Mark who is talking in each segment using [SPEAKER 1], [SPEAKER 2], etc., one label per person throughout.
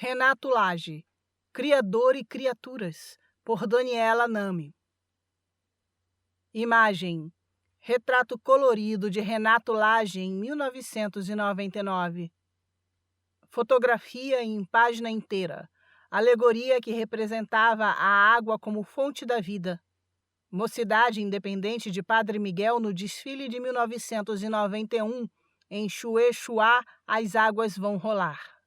[SPEAKER 1] Renato Lage, Criador e Criaturas, por Daniela Nami. Imagem: retrato colorido de Renato Lage em 1999. Fotografia em página inteira. Alegoria que representava a água como fonte da vida. Mocidade Independente de Padre Miguel no desfile de 1991, em Xuexuá, as águas vão rolar.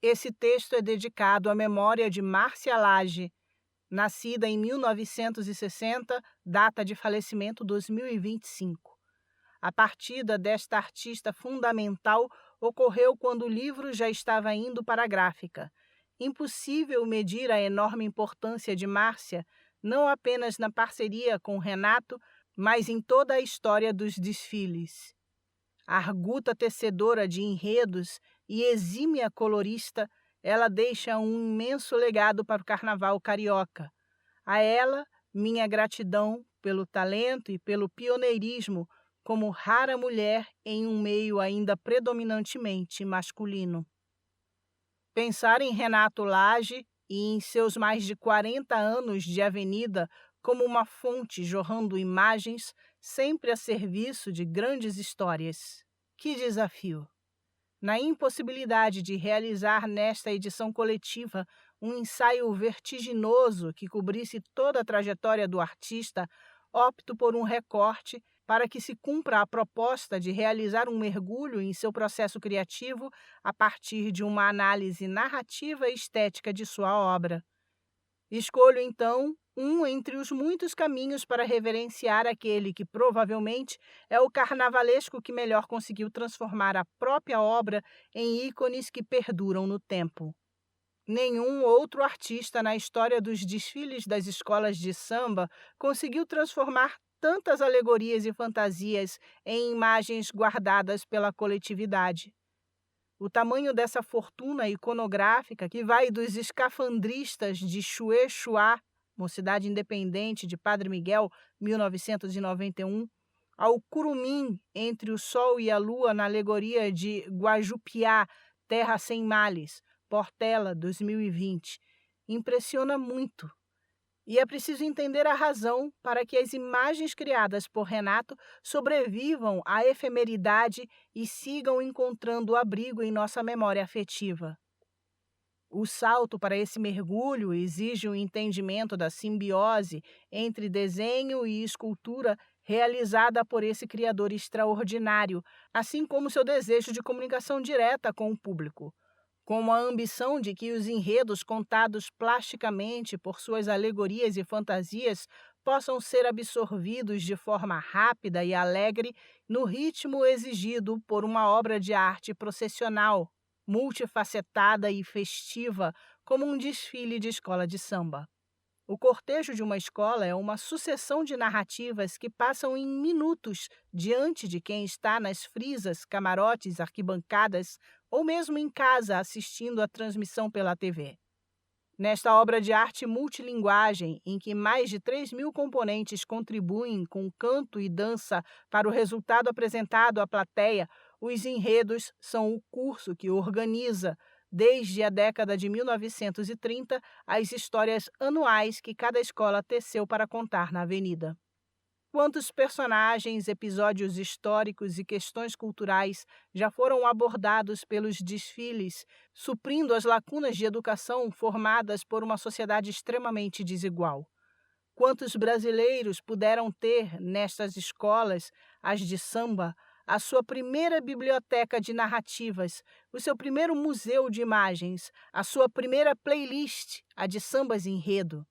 [SPEAKER 1] Esse texto é dedicado à memória de Márcia Lage, nascida em 1960, data de falecimento 2025. A partida desta artista fundamental ocorreu quando o livro já estava indo para a gráfica. Impossível medir a enorme importância de Márcia, não apenas na parceria com Renato, mas em toda a história dos desfiles. Arguta tecedora de enredos e exímia colorista, ela deixa um imenso legado para o carnaval carioca. A ela, minha gratidão pelo talento e pelo pioneirismo como rara mulher em um meio ainda predominantemente masculino. Pensar em Renato Lage e em seus mais de 40 anos de avenida como uma fonte jorrando imagens sempre a serviço de grandes histórias. Que desafio! Na impossibilidade de realizar nesta edição coletiva um ensaio vertiginoso que cobrisse toda a trajetória do artista, opto por um recorte para que se cumpra a proposta de realizar um mergulho em seu processo criativo a partir de uma análise narrativa e estética de sua obra. Escolho, então, um entre os muitos caminhos para reverenciar aquele que provavelmente é o carnavalesco que melhor conseguiu transformar a própria obra em ícones que perduram no tempo. Nenhum outro artista na história dos desfiles das escolas de samba conseguiu transformar tantas alegorias e fantasias em imagens guardadas pela coletividade. O tamanho dessa fortuna iconográfica, que vai dos escafandristas de Xuexuá, Mocidade Independente de Padre Miguel, 1991, ao curumim entre o sol e a lua na alegoria de Guajupiá, Terra Sem Males, Portela, 2020, impressiona muito. E é preciso entender a razão para que as imagens criadas por Renato sobrevivam à efemeridade e sigam encontrando abrigo em nossa memória afetiva. O salto para esse mergulho exige um entendimento da simbiose entre desenho e escultura realizada por esse criador extraordinário, assim como seu desejo de comunicação direta com o público, com a ambição de que os enredos contados plasticamente por suas alegorias e fantasias possam ser absorvidos de forma rápida e alegre no ritmo exigido por uma obra de arte processional, multifacetada e festiva, como um desfile de escola de samba. O cortejo de uma escola é uma sucessão de narrativas que passam em minutos diante de quem está nas frisas, camarotes, arquibancadas ou mesmo em casa assistindo à transmissão pela TV. Nesta obra de arte multilinguagem, em que mais de 3.000 componentes contribuem com canto e dança para o resultado apresentado à plateia, os enredos são o curso que organiza, desde a década de 1930, as histórias anuais que cada escola teceu para contar na avenida. Quantos personagens, episódios históricos e questões culturais já foram abordados pelos desfiles, suprindo as lacunas de educação formadas por uma sociedade extremamente desigual? Quantos brasileiros puderam ter, nestas escolas, as de samba, a sua primeira biblioteca de narrativas, o seu primeiro museu de imagens, a sua primeira playlist, a de sambas enredo?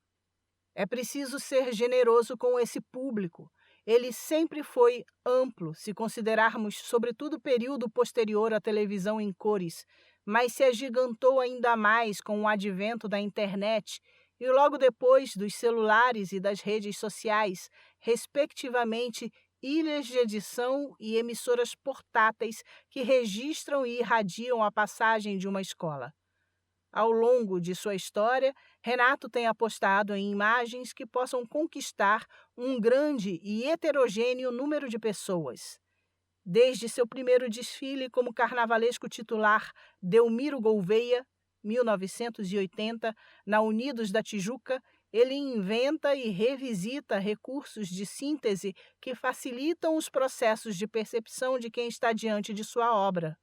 [SPEAKER 1] É preciso ser generoso com esse público. Ele sempre foi amplo, se considerarmos sobretudo o período posterior à televisão em cores, mas se agigantou ainda mais com o advento da internet e logo depois dos celulares e das redes sociais, respectivamente ilhas de edição e emissoras portáteis que registram e irradiam a passagem de uma escola. Ao longo de sua história, Renato tem apostado em imagens que possam conquistar um grande e heterogêneo número de pessoas. Desde seu primeiro desfile como carnavalesco titular, Delmiro Gouveia, 1980, na Unidos da Tijuca, ele inventa e revisita recursos de síntese que facilitam os processos de percepção de quem está diante de sua obra.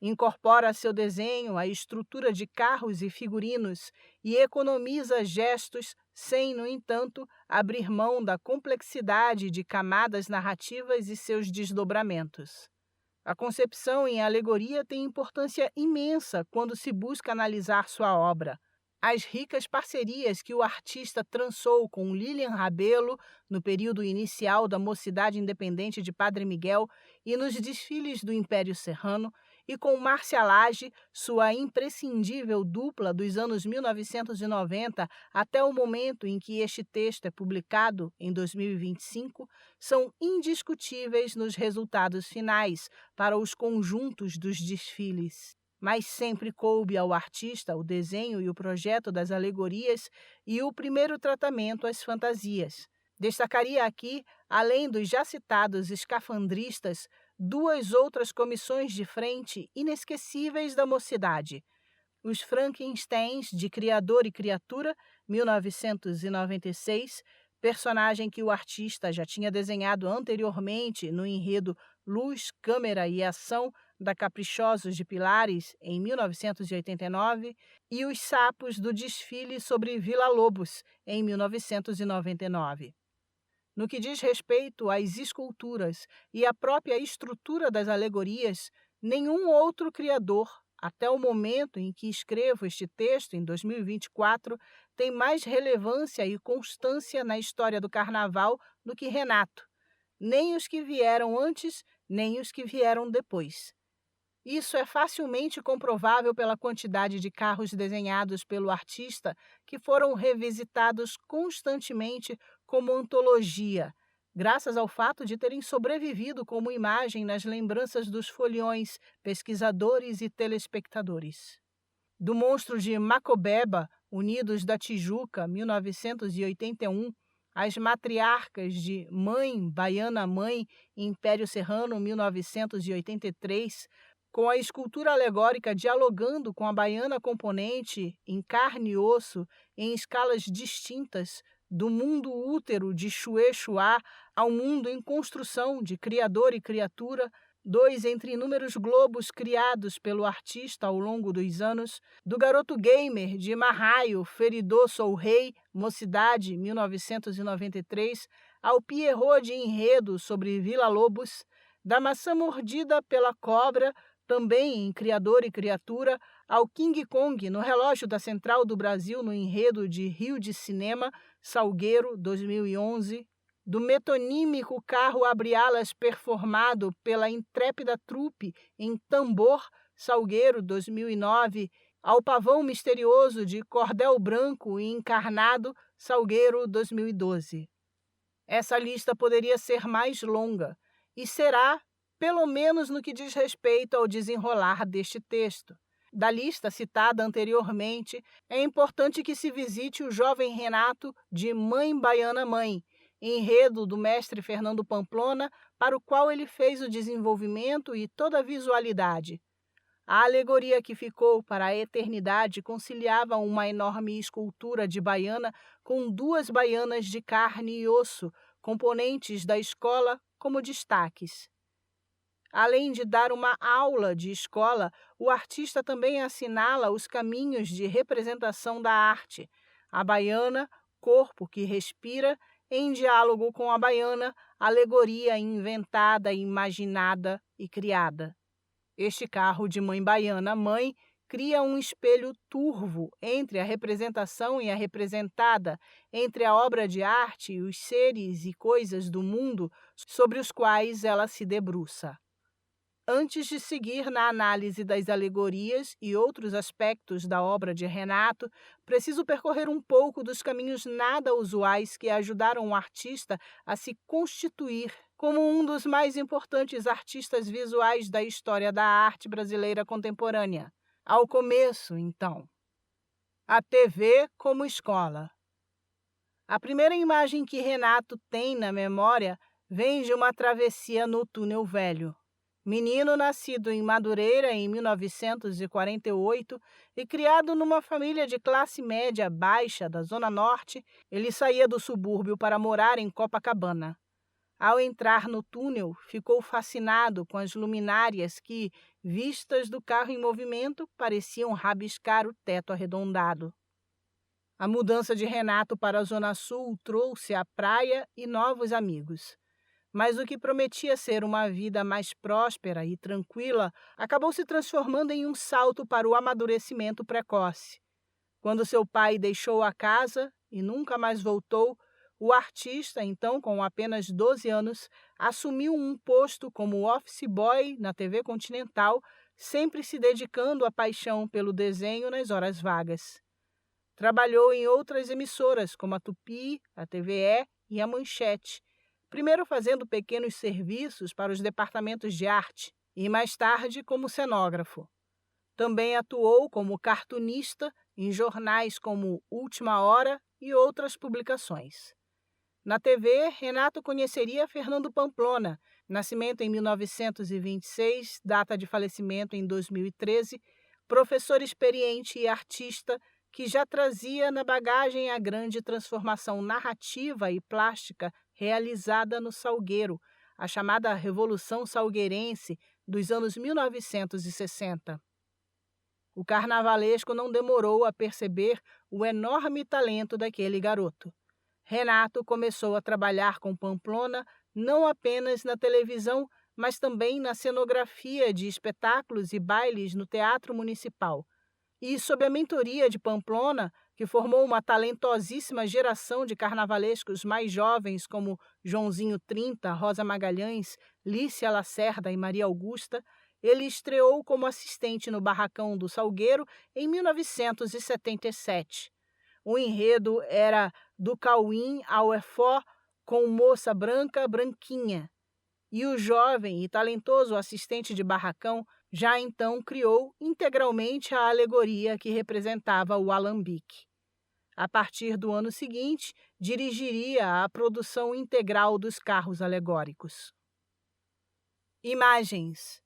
[SPEAKER 1] Incorpora a seu desenho a estrutura de carros e figurinos e economiza gestos sem, no entanto, abrir mão da complexidade de camadas narrativas e seus desdobramentos. A concepção em alegoria tem importância imensa quando se busca analisar sua obra. As ricas parcerias que o artista trançou com Lilian Rabelo no período inicial da Mocidade Independente de Padre Miguel e nos desfiles do Império Serrano, e com Márcia Lage, sua imprescindível dupla dos anos 1990 até o momento em que este texto é publicado, em 2025, são indiscutíveis nos resultados finais para os conjuntos dos desfiles. Mas sempre coube ao artista o desenho e o projeto das alegorias e o primeiro tratamento às fantasias. Destacaria aqui, além dos já citados escafandristas, duas outras comissões de frente inesquecíveis da mocidade: os Frankensteins de Criador e Criatura, 1996, personagem que o artista já tinha desenhado anteriormente no enredo Luz, Câmera e Ação da Caprichosos de Pilares, em 1989, e os Sapos do desfile sobre Vila Lobos, em 1999. No que diz respeito às esculturas e à própria estrutura das alegorias, nenhum outro criador, até o momento em que escrevo este texto, em 2024, tem mais relevância e constância na história do carnaval do que Renato, nem os que vieram antes, nem os que vieram depois. Isso é facilmente comprovável pela quantidade de carros desenhados pelo artista que foram revisitados constantemente como antologia, graças ao fato de terem sobrevivido como imagem nas lembranças dos foliões, pesquisadores e telespectadores. Do Monstro de Macobeba, Unidos da Tijuca, 1981, as matriarcas de Mãe, Baiana Mãe e Império Serrano, 1983, com a escultura alegórica dialogando com a baiana componente em carne e osso em escalas distintas, do mundo útero de Xue Xuá ao mundo em construção de Criador e Criatura, dois entre inúmeros globos criados pelo artista ao longo dos anos, do Garoto Gamer de Marraio, Feridô Sou Rei, Mocidade, 1993, ao Pierrot de enredo sobre Vila Lobos, da Maçã Mordida pela Cobra, também em Criador e Criatura, ao King Kong no Relógio da Central do Brasil no enredo de Rio de Cinema, Salgueiro, 2011, do metonímico carro abre-alas performado pela intrépida trupe em Tambor, Salgueiro, 2009, ao Pavão Misterioso de Cordel Branco e Encarnado, Salgueiro, 2012. Essa lista poderia ser mais longa, e será, pelo menos no que diz respeito ao desenrolar deste texto. Da lista citada anteriormente, é importante que se visite o jovem Renato de Mãe Baiana Mãe, enredo do mestre Fernando Pamplona, para o qual ele fez o desenvolvimento e toda a visualidade. A alegoria que ficou para a eternidade conciliava uma enorme escultura de baiana com duas baianas de carne e osso, componentes da escola, como destaques. Além de dar uma aula de escola, o artista também assinala os caminhos de representação da arte. A baiana, corpo que respira, em diálogo com a baiana, alegoria inventada, imaginada e criada. Este carro de Mãe Baiana Mãe cria um espelho turvo entre a representação e a representada, entre a obra de arte e os seres e coisas do mundo sobre os quais ela se debruça. Antes de seguir na análise das alegorias e outros aspectos da obra de Renato, preciso percorrer um pouco dos caminhos nada usuais que ajudaram o artista a se constituir como um dos mais importantes artistas visuais da história da arte brasileira contemporânea. Ao começo, então, a TV como escola. A primeira imagem que Renato tem na memória vem de uma travessia no Túnel Velho. Menino nascido em Madureira em 1948 e criado numa família de classe média baixa da Zona Norte, ele saía do subúrbio para morar em Copacabana. Ao entrar no túnel, ficou fascinado com as luminárias que, vistas do carro em movimento, pareciam rabiscar o teto arredondado. A mudança de Renato para a Zona Sul trouxe a praia e novos amigos. Mas o que prometia ser uma vida mais próspera e tranquila acabou se transformando em um salto para o amadurecimento precoce. Quando seu pai deixou a casa e nunca mais voltou, o artista, então com apenas 12 anos, assumiu um posto como office boy na TV Continental, sempre se dedicando à paixão pelo desenho nas horas vagas. Trabalhou em outras emissoras, como a Tupi, a TVE e a Manchete, primeiro fazendo pequenos serviços para os departamentos de arte e mais tarde como cenógrafo. Também atuou como cartunista em jornais como Última Hora e outras publicações. Na TV, Renato conheceria Fernando Pamplona, nascimento em 1926, data de falecimento em 2013, professor experiente e artista que já trazia na bagagem a grande transformação narrativa e plástica realizada no Salgueiro, a chamada Revolução Salgueirense dos anos 1960. O carnavalesco não demorou a perceber o enorme talento daquele garoto. Renato começou a trabalhar com Pamplona não apenas na televisão, mas também na cenografia de espetáculos e bailes no Teatro Municipal. E, sob a mentoria de Pamplona, que formou uma talentosíssima geração de carnavalescos mais jovens como Joãozinho 30, Rosa Magalhães, Lícia Lacerda e Maria Augusta, ele estreou como assistente no Barracão do Salgueiro em 1977. O enredo era do Cauim ao Efó com moça branca, branquinha. E o jovem e talentoso assistente de Barracão já então criou integralmente a alegoria que representava o alambique. A partir do ano seguinte, dirigiria a produção integral dos carros alegóricos. Imagens.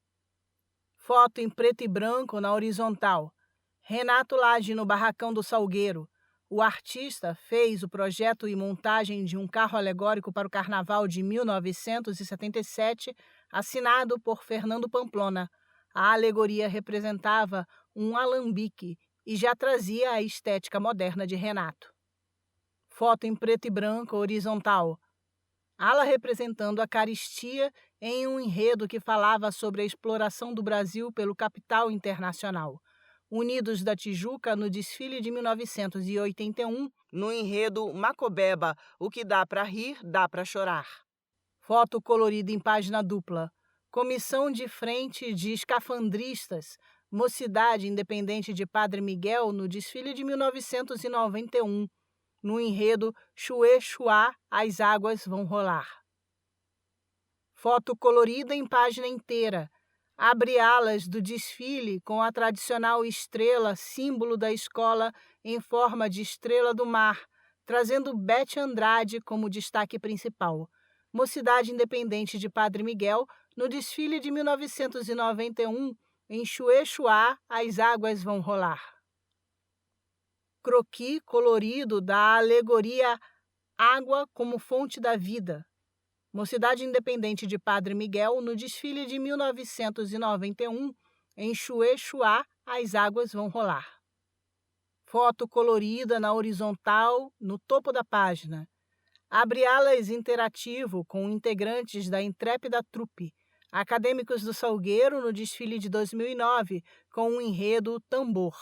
[SPEAKER 1] Foto em preto e branco na horizontal. Renato Lage no Barracão do Salgueiro. O artista fez o projeto e montagem de um carro alegórico para o Carnaval de 1977, assinado por Fernando Pamplona. A alegoria representava um alambique e já trazia a estética moderna de Renato. Foto em preto e branco horizontal. Ala representando a caristia em um enredo que falava sobre a exploração do Brasil pelo capital internacional. Unidos da Tijuca no desfile de 1981, no enredo Macobeba, o que dá para rir, dá para chorar. Foto colorida em página dupla. Comissão de frente de escafandristas, Mocidade Independente de Padre Miguel no desfile de 1991, no enredo Chuê Chuá, as águas vão rolar. Foto colorida em página inteira. Abre alas do desfile com a tradicional estrela, símbolo da escola, em forma de estrela do mar, trazendo Bete Andrade como destaque principal. Mocidade Independente de Padre Miguel, no desfile de 1991, em Chuê Chuá, as águas vão rolar. Croquis colorido da alegoria Água como fonte da vida. Mocidade Independente de Padre Miguel, no desfile de 1991, em Chuê Chuá, as águas vão rolar. Foto colorida na horizontal, no topo da página. Abre alas interativo com integrantes da intrépida trupe, acadêmicos do Salgueiro, no desfile de 2009, com o enredo Tambor.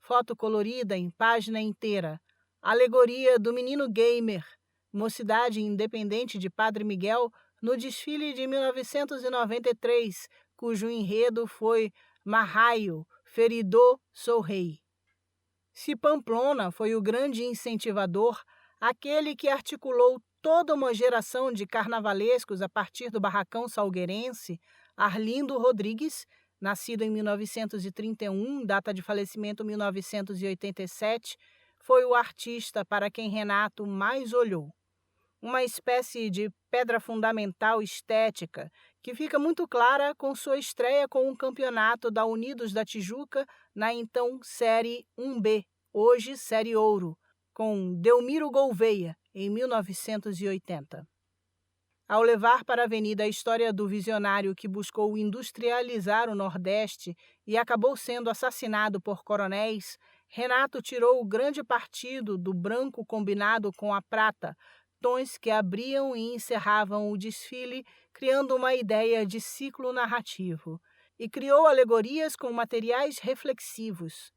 [SPEAKER 1] Foto colorida em página inteira. Alegoria do menino gamer, Mocidade Independente de Padre Miguel, no desfile de 1993, cujo enredo foi Marraio, Feridô, sou rei. Se Pamplona foi o grande incentivador, aquele que articulou toda uma geração de carnavalescos a partir do Barracão Salgueirense, Arlindo Rodrigues, nascido em 1931, data de falecimento 1987, foi o artista para quem Renato mais olhou. Uma espécie de pedra fundamental estética que fica muito clara com sua estreia com o campeonato da Unidos da Tijuca na então Série 1B, hoje Série Ouro, com Delmiro Gouveia, em 1980. Ao levar para a avenida a história do visionário que buscou industrializar o Nordeste e acabou sendo assassinado por coronéis, Renato tirou o grande partido do branco combinado com a prata, tons que abriam e encerravam o desfile, criando uma ideia de ciclo narrativo, e criou alegorias com materiais reflexivos.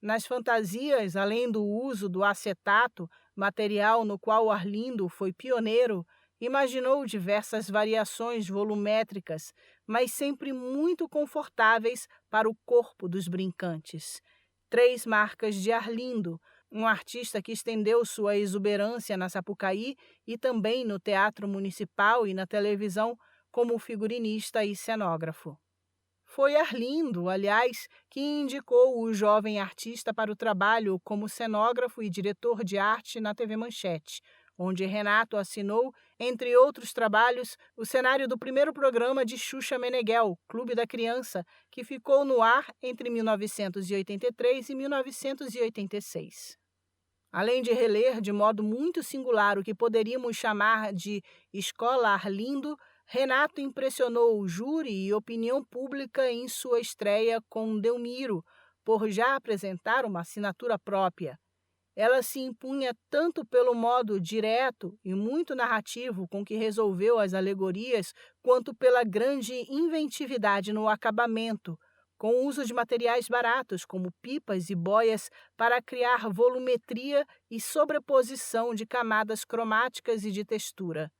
[SPEAKER 1] Nas fantasias, além do uso do acetato, material no qual Arlindo foi pioneiro, imaginou diversas variações volumétricas, mas sempre muito confortáveis para o corpo dos brincantes. 3 marcas de Arlindo, um artista que estendeu sua exuberância na Sapucaí e também no Teatro Municipal e na televisão como figurinista e cenógrafo. Foi Arlindo, aliás, que indicou o jovem artista para o trabalho como cenógrafo e diretor de arte na TV Manchete, onde Renato assinou, entre outros trabalhos, o cenário do primeiro programa de Xuxa Meneghel, Clube da Criança, que ficou no ar entre 1983 e 1986. Além de reler de modo muito singular o que poderíamos chamar de Escola Arlindo, Renato impressionou o júri e opinião pública em sua estreia com Delmiro, por já apresentar uma assinatura própria. Ela se impunha tanto pelo modo direto e muito narrativo com que resolveu as alegorias, quanto pela grande inventividade no acabamento, com o uso de materiais baratos, como pipas e boias, para criar volumetria e sobreposição de camadas cromáticas e de textura.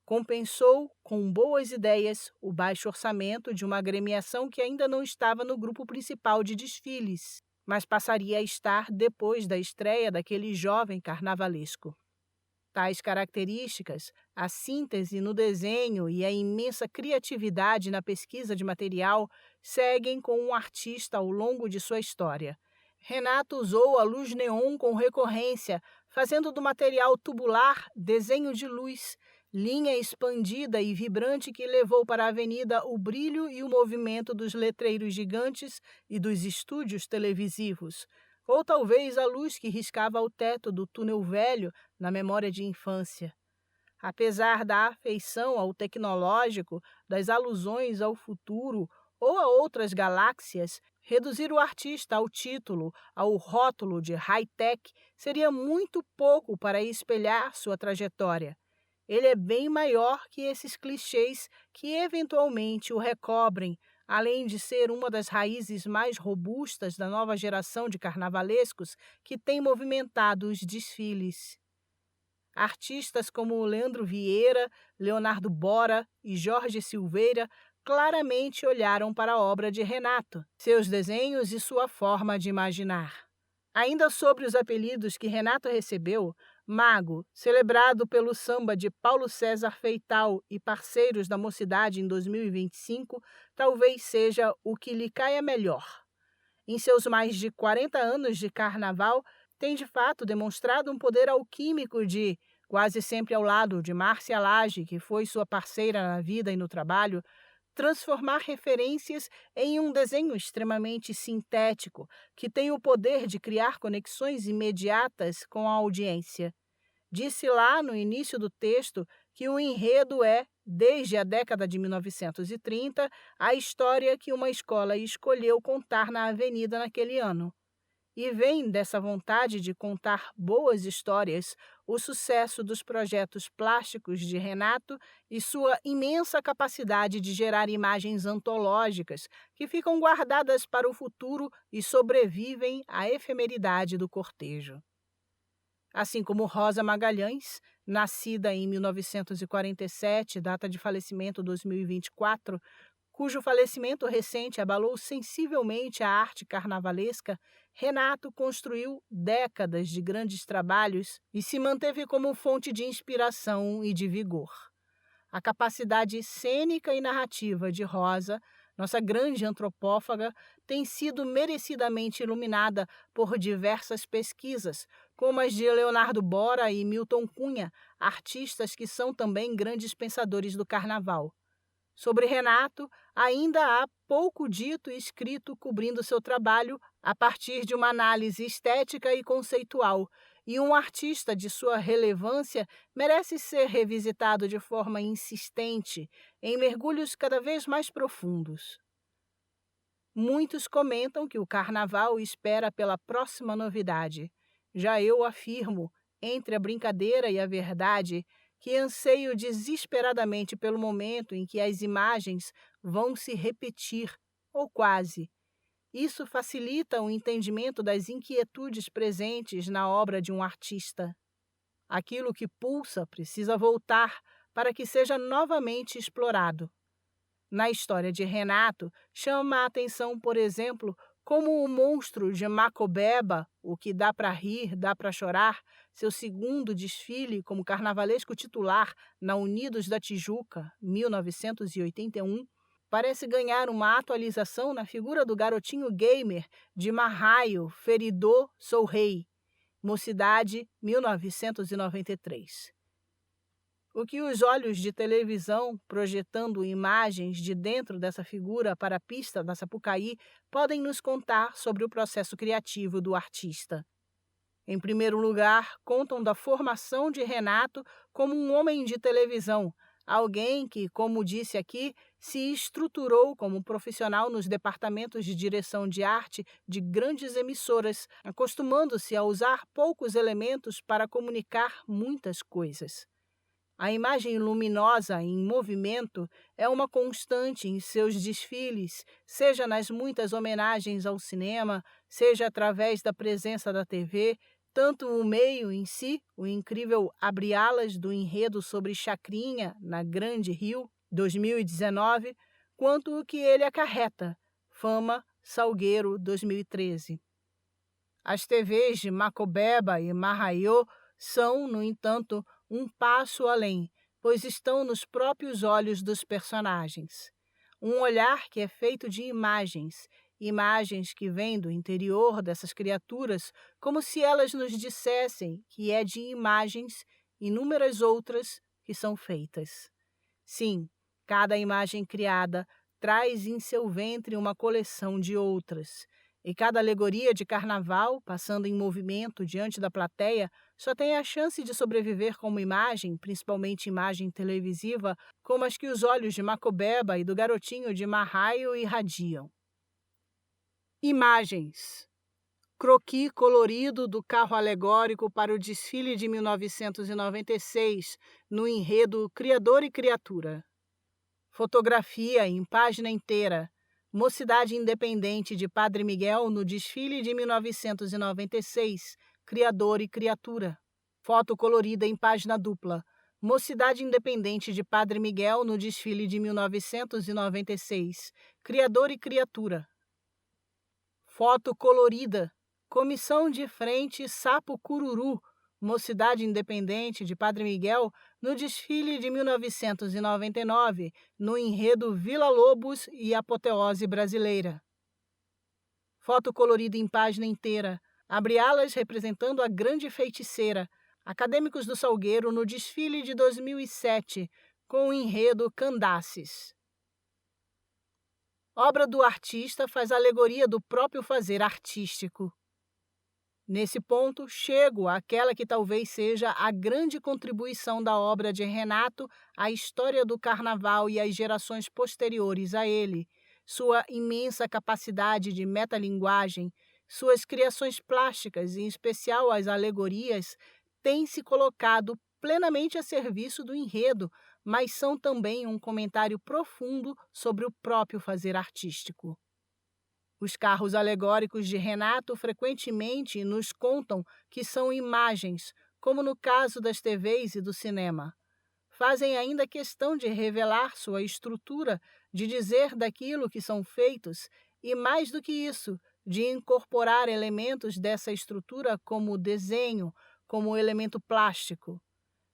[SPEAKER 1] Compensou, com boas ideias, o baixo orçamento de uma agremiação que ainda não estava no grupo principal de desfiles, mas passaria a estar depois da estreia daquele jovem carnavalesco. Tais características, a síntese no desenho e a imensa criatividade na pesquisa de material, seguem com um artista ao longo de sua história. Renato usou a luz neon com recorrência, fazendo do material tubular desenho de luz, linha expandida e vibrante que levou para a avenida o brilho e o movimento dos letreiros gigantes e dos estúdios televisivos, ou talvez a luz que riscava o teto do túnel velho na memória de infância. Apesar da afeição ao tecnológico, das alusões ao futuro ou a outras galáxias, reduzir o artista ao título, ao rótulo de high-tech, seria muito pouco para espelhar sua trajetória. Ele é bem maior que esses clichês que eventualmente o recobrem, além de ser uma das raízes mais robustas da nova geração de carnavalescos que tem movimentado os desfiles. Artistas como Leandro Vieira, Leonardo Bora e Jorge Silveira claramente olharam para a obra de Renato, seus desenhos e sua forma de imaginar. Ainda sobre os apelidos que Renato recebeu, Mago, celebrado pelo samba de Paulo César Feital e parceiros da Mocidade em 2025, talvez seja o que lhe caia melhor. Em seus mais de 40 anos de carnaval, tem de fato demonstrado um poder alquímico de, quase sempre ao lado de Márcia Lage, que foi sua parceira na vida e no trabalho, transformar referências em um desenho extremamente sintético, que tem o poder de criar conexões imediatas com a audiência. Disse lá no início do texto que o enredo é, desde a década de 1930, a história que uma escola escolheu contar na avenida naquele ano. E vem dessa vontade de contar boas histórias o sucesso dos projetos plásticos de Renato e sua imensa capacidade de gerar imagens antológicas que ficam guardadas para o futuro e sobrevivem à efemeridade do cortejo. Assim como Rosa Magalhães, nascida em 1947, data de falecimento 2024, cujo falecimento recente abalou sensivelmente a arte carnavalesca, Renato construiu décadas de grandes trabalhos e se manteve como fonte de inspiração e de vigor. A capacidade cênica e narrativa de Rosa, nossa grande antropófaga, tem sido merecidamente iluminada por diversas pesquisas, como as de Leonardo Bora e Milton Cunha, artistas que são também grandes pensadores do carnaval. Sobre Renato, ainda há pouco dito e escrito cobrindo seu trabalho a partir de uma análise estética e conceitual, e um artista de sua relevância merece ser revisitado de forma insistente, em mergulhos cada vez mais profundos. Muitos comentam que o carnaval espera pela próxima novidade. Já eu afirmo, entre a brincadeira e a verdade, que anseio desesperadamente pelo momento em que as imagens vão se repetir, ou quase. Isso facilita o entendimento das inquietudes presentes na obra de um artista. Aquilo que pulsa precisa voltar para que seja novamente explorado. Na história de Renato, chama a atenção, por exemplo, como o monstro de Macobeba, o que dá para rir, dá para chorar, seu segundo desfile como carnavalesco titular na Unidos da Tijuca, 1981, parece ganhar uma atualização na figura do garotinho gamer de Marraio Feridô Sou Rei, Mocidade, 1993. O que os olhos de televisão, projetando imagens de dentro dessa figura para a pista da Sapucaí, podem nos contar sobre o processo criativo do artista? Em primeiro lugar, contam da formação de Renato como um homem de televisão, alguém que, como disse aqui, se estruturou como profissional nos departamentos de direção de arte de grandes emissoras, acostumando-se a usar poucos elementos para comunicar muitas coisas. A imagem luminosa em movimento é uma constante em seus desfiles, seja nas muitas homenagens ao cinema, seja através da presença da TV, tanto o meio em si, o incrível abre-alas do enredo sobre Chacrinha, na Grande Rio, 2019, quanto o que ele acarreta, Fama, Salgueiro, 2013. As TVs de Macobeba e Marraiô são, no entanto, um passo além, pois estão nos próprios olhos dos personagens. Um olhar que é feito de imagens que vêm do interior dessas criaturas, como se elas nos dissessem que é de imagens inúmeras outras que são feitas. Sim, cada imagem criada traz em seu ventre uma coleção de outras. E cada alegoria de carnaval, passando em movimento diante da plateia, só tem a chance de sobreviver como imagem, principalmente imagem televisiva, como as que os olhos de Macobeba e do garotinho de Marraio irradiam. Imagens. Croquis colorido do carro alegórico para o desfile de 1996, no enredo Criador e Criatura. Fotografia em página inteira. Mocidade Independente de Padre Miguel no desfile de 1996, Criador e Criatura. Foto colorida em página dupla. Mocidade Independente de Padre Miguel no desfile de 1996, Criador e Criatura. Foto colorida. Comissão de Frente Sapo Cururu, Mocidade Independente de Padre Miguel, no desfile de 1999, no enredo Vila Lobos e Apoteose Brasileira. Foto colorida em página inteira, abre-alas representando a Grande Feiticeira, Acadêmicos do Salgueiro no desfile de 2007, com o enredo Candaces. Obra do artista faz alegoria do próprio fazer artístico. Nesse ponto, chego àquela que talvez seja a grande contribuição da obra de Renato à história do carnaval e às gerações posteriores a ele, sua imensa capacidade de metalinguagem, suas criações plásticas, em especial as alegorias, têm se colocado plenamente a serviço do enredo, mas são também um comentário profundo sobre o próprio fazer artístico. Os carros alegóricos de Renato frequentemente nos contam que são imagens, como no caso das TVs e do cinema. Fazem ainda questão de revelar sua estrutura, de dizer daquilo que são feitos e, mais do que isso, de incorporar elementos dessa estrutura como desenho, como elemento plástico.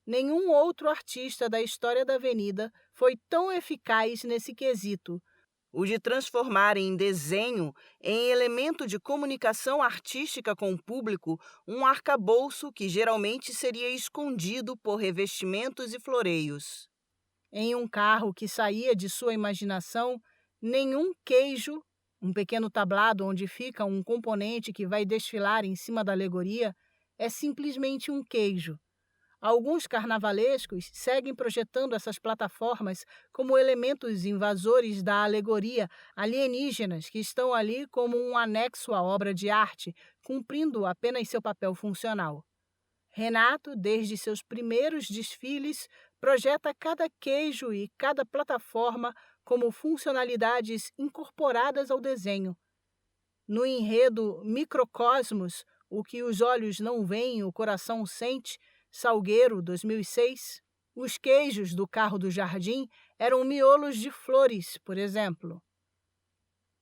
[SPEAKER 1] Nenhum outro artista da história da Avenida foi tão eficaz nesse quesito, o de transformar em desenho, em elemento de comunicação artística com o público, um arcabouço que geralmente seria escondido por revestimentos e floreios. Em um carro que saía de sua imaginação, nenhum queijo, um pequeno tablado onde fica um componente que vai desfilar em cima da alegoria, é simplesmente um queijo. Alguns carnavalescos seguem projetando essas plataformas como elementos invasores da alegoria, alienígenas que estão ali como um anexo à obra de arte, cumprindo apenas seu papel funcional. Renato, desde seus primeiros desfiles, projeta cada queijo e cada plataforma como funcionalidades incorporadas ao desenho. No enredo Microcosmos, o que os olhos não veem, o coração sente, Salgueiro, 2006, os queijos do carro do jardim eram miolos de flores, por exemplo.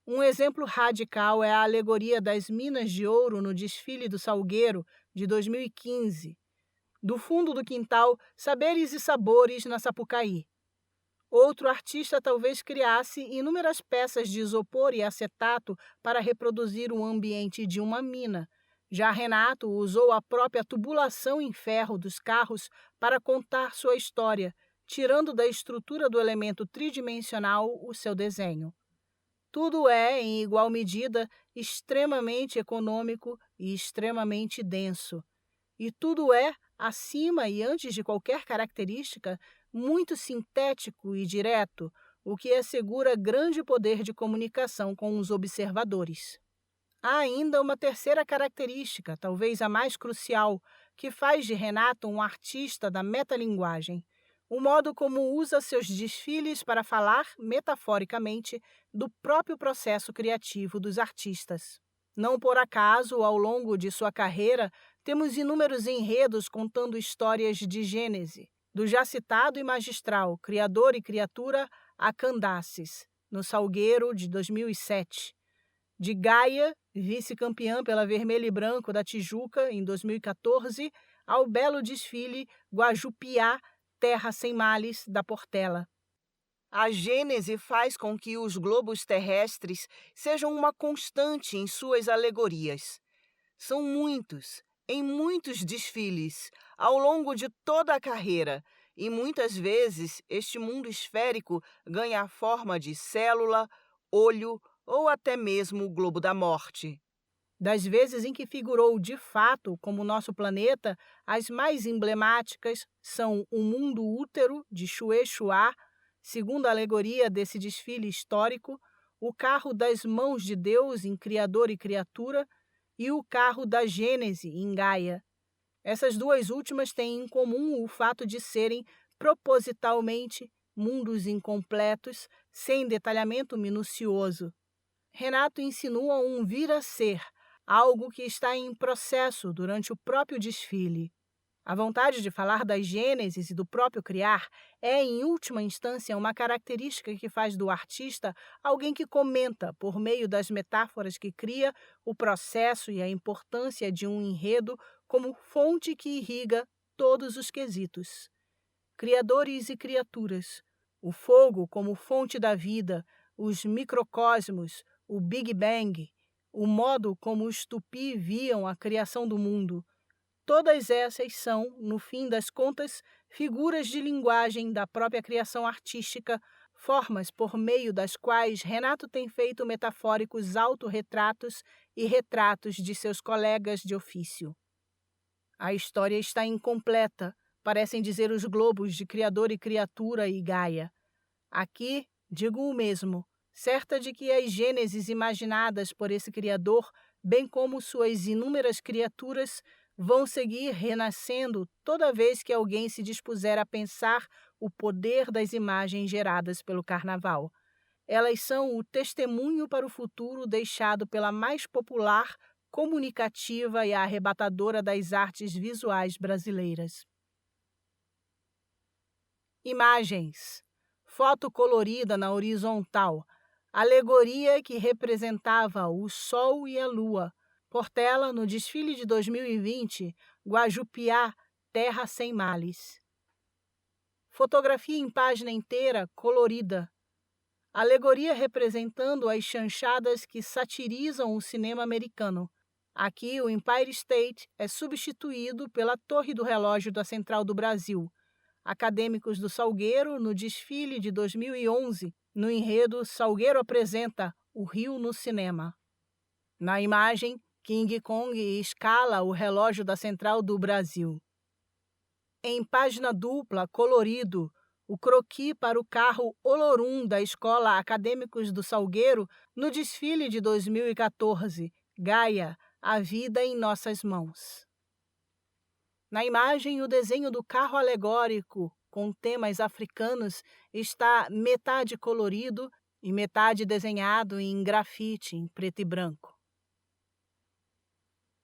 [SPEAKER 1] Um exemplo radical é a alegoria das minas de ouro no desfile do Salgueiro, de 2015. Do fundo do quintal, saberes e sabores na Sapucaí. Outro artista talvez criasse inúmeras peças de isopor e acetato para reproduzir o ambiente de uma mina. Já Renato usou a própria tubulação em ferro dos carros para contar sua história, tirando da estrutura do elemento tridimensional o seu desenho. Tudo é, em igual medida, extremamente econômico e extremamente denso. E tudo é, acima e antes de qualquer característica, muito sintético e direto, o que assegura grande poder de comunicação com os observadores. Há ainda uma terceira característica, talvez a mais crucial, que faz de Renato um artista da metalinguagem: o modo como usa seus desfiles para falar, metaforicamente, do próprio processo criativo dos artistas. Não por acaso, ao longo de sua carreira, temos inúmeros enredos contando histórias de Gênese, do já citado e magistral Criador e Criatura a Candaces, no Salgueiro, de 2007, de Gaia, vice-campeã pela Vermelho e Branco da Tijuca, em 2014, ao belo desfile Guajupiá, Terra Sem Males, da Portela. A Gênese faz com que os globos terrestres sejam uma constante em suas alegorias. São muitos, em muitos desfiles, ao longo de toda a carreira, e muitas vezes este mundo esférico ganha a forma de célula, olho ou até mesmo o globo da morte. Das vezes em que figurou de fato como nosso planeta, as mais emblemáticas são o mundo útero, de Xue Xua, segundo a alegoria desse desfile histórico, o carro das mãos de Deus em Criador e Criatura e o carro da Gênese em Gaia. Essas duas últimas têm em comum o fato de serem propositalmente mundos incompletos, sem detalhamento minucioso. Renato insinua um vir a ser, algo que está em processo durante o próprio desfile. A vontade de falar das gêneses e do próprio criar é, em última instância, uma característica que faz do artista alguém que comenta, por meio das metáforas que cria, o processo e a importância de um enredo como fonte que irriga todos os quesitos. Criadores e criaturas, o fogo como fonte da vida, os microcosmos, o Big Bang, o modo como os Tupi viam a criação do mundo. Todas essas são, no fim das contas, figuras de linguagem da própria criação artística, formas por meio das quais Renato tem feito metafóricos autorretratos e retratos de seus colegas de ofício. A história está incompleta, parecem dizer os globos de Criador e Criatura e Gaia. Aqui, digo o mesmo, certa de que as gêneses imaginadas por esse Criador, bem como suas inúmeras criaturas, vão seguir renascendo toda vez que alguém se dispuser a pensar o poder das imagens geradas pelo Carnaval. Elas são o testemunho para o futuro deixado pela mais popular, comunicativa e arrebatadora das artes visuais brasileiras. Imagens. Foto colorida na horizontal. Alegoria que representava o Sol e a Lua. Portela, no desfile de 2020, Guajupiá, Terra Sem Males. Fotografia em página inteira, colorida. Alegoria representando as chanchadas que satirizam o cinema americano. Aqui, o Empire State é substituído pela Torre do Relógio da Central do Brasil. Acadêmicos do Salgueiro, no desfile de 2011, no enredo Salgueiro apresenta O Rio no Cinema. Na imagem, King Kong escala o relógio da Central do Brasil. Em página dupla, colorido, o croquis para o carro Olorum da Escola Acadêmicos do Salgueiro no desfile de 2014, Gaia, a vida em nossas mãos. Na imagem, o desenho do carro alegórico com temas africanos está metade colorido e metade desenhado em grafite em preto e branco.